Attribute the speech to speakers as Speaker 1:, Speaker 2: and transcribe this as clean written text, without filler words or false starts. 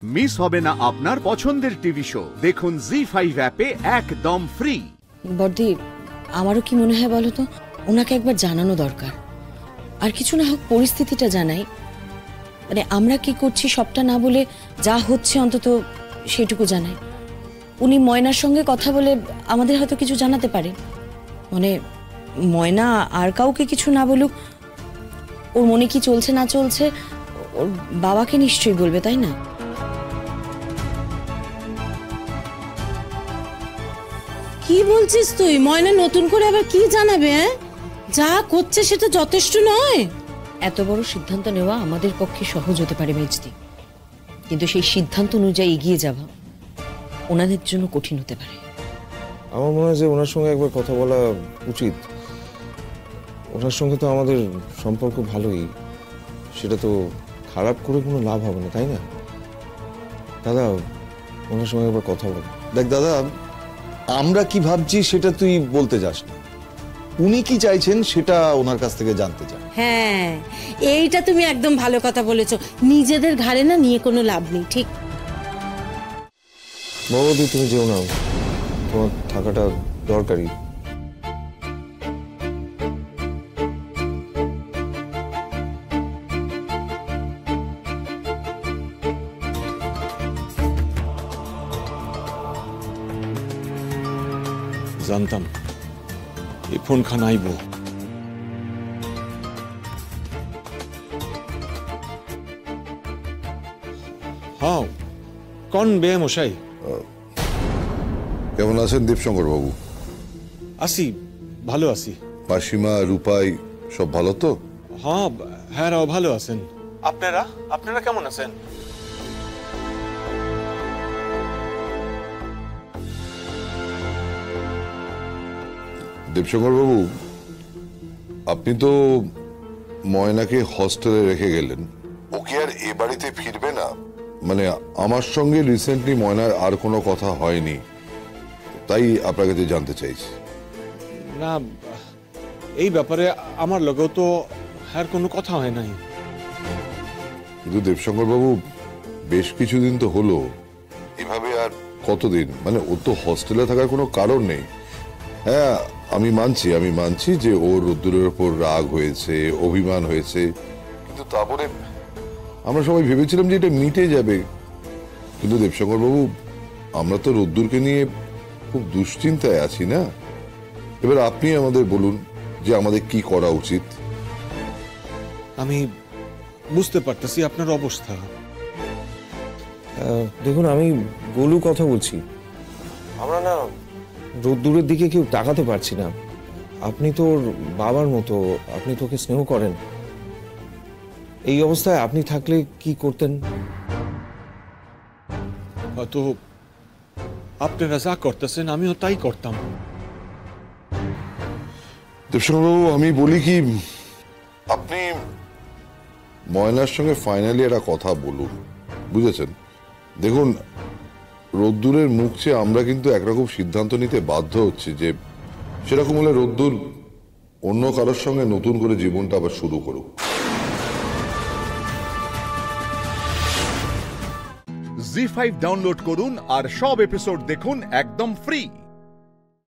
Speaker 1: Miss হবে না আপনার পছন্দের টিভি শো। দেখুন জি5 অ্যাপে একদম ফ্রি।
Speaker 2: বড়দি, আমারও কি মনে হয় বলো তো, ওনাকে একবার জানানো দরকার। আর কিছু না হোক পরিস্থিতিটা জানাই, মানে আমরা কি করছি সবটা না বলে যা হচ্ছে অন্তত সেটুকু জানাই। উনি ময়নার সঙ্গে কথা বলে আমাদের হয়তো কিছু জানাতে পারে। মানে ময়না আর কাউকে কিছু না বলুক, ওর মনে কি চলছে না চলছে ওর বাবাকে নিশ্চয়ই বলবে, তাই না?
Speaker 3: কি বলছিস তুই? ময়না নতুন করে আবার কি জানাবে? যা করছে সেটা যথেষ্ট নয়?
Speaker 2: এত বড় সিদ্ধান্ত নেওয়া আমাদের পক্ষে সহজ হতে পারে মেজদি, কিন্তু সেই সিদ্ধান্ত অনুযায়ী এগিয়ে যাওয়া ওনাদের জন্য কঠিন হতে পারে।
Speaker 4: আমার মনে হয় যে ওনার সঙ্গে একবার কথা বলা উচিত। ওনার সঙ্গে তো আমাদের সম্পর্ক ভালোই, সেটা তো খারাপ করে কোনো লাভ হবে না, তাই না দাদা? ওনার সঙ্গে একবার কথা বল।
Speaker 5: দেখ দাদা, আমরা কি ভাবছি সেটা তুই বলতে যাস না, উনি কি চাইছেন সেটা ওনার কাছ থেকে জানতে চান।
Speaker 3: হ্যাঁ, এইটা তুমি একদম ভালো কথা বলেছো। নিজেদের ঘাড়ে না নিয়ে কোনো লাভ নেই। ঠিক
Speaker 4: বাবাদি, তুমি যেও না, তোমার থাকাটা দরকারি।
Speaker 6: জানতাম এই ফোন খান আইব। হ্যাঁ, কোন বে মশাই?
Speaker 7: কেমন আছেন দীপশঙ্কর বাবু?
Speaker 6: আসি, ভালো আছি।
Speaker 7: মাসিমা, রূপাই সব ভালো তো?
Speaker 6: হ্যাঁ হ্যাঁ, রাও ভালো আছেন। আপনারা আপনারা কেমন আছেন?
Speaker 7: দীপশঙ্কর বাবু, আপনি তো ময়নাকে হস্টেলে রেখে গেলেন, ও কি আর এ বাড়িতে ফিরবে না? মানে আমার সঙ্গে রিসেন্টলি ময়নার আর কোনো কথা হয়নি, তাই আপনার কাছে জানতে চাইছি।
Speaker 6: না, এই ব্যাপারে আমার লগেও তো আর কোনো কথা হয় নাই।
Speaker 7: কিন্তু দেবশঙ্কর বাবু, বেশ কিছুদিন তো হলো, এভাবে আর কতদিন? মানে ও তো হস্টেলে থাকার কোনো কারণ নেই। হ্যাঁ, আমি মানছি যে ওর রোদ্দুরের ওপর রাগ হয়েছে, অভিমান হয়েছে, কিন্তু তা বলে আমরা সবাই ভেবেছিলাম যে এটা মিটে যাবে। কিন্তু দেবশঙ্কর বাবু, আমরা তো রোদ্দুরকে নিয়ে খুব দুশ্চিন্তায় আছি না? এবার আপনি আমাদের বলুন যে আমাদের কি করা উচিত।
Speaker 6: আমি বুঝতে পারতেছি আপনার অবস্থা।
Speaker 4: দেখুন, আমি গোলু কথা বলছি। আমরা না রোদ্দুরের দিকে কেউ তাকাতে পারছি না। আপনি তো ওর বাবার মতো, আপনি তোকে স্নেহ করেন। এই অবস্থায় আপনি থাকলে কি করতেন?
Speaker 6: হয়তো আপনারা যা করতেছেন আমিও তাই করতাম।
Speaker 7: দেবশঙ্কর বাবু, আমি বলি কি, আপনি ময়নার সঙ্গে ফাইনালি একটা কথা বলুন, বুঝেছেন? দেখুন, রোদ্দুরের মুখ চেয়ে আমরা কিন্তু একরকম সিদ্ধান্ত নিতে বাধ্য হচ্ছি যে সেরকম হলে রোদ্দুর অন্য কারোর সঙ্গে নতুন করে জীবনটা আবার শুরু করুক।
Speaker 1: জি5 ডাউনলোড করুন আর সব এপিসোড দেখুন একদম ফ্রি।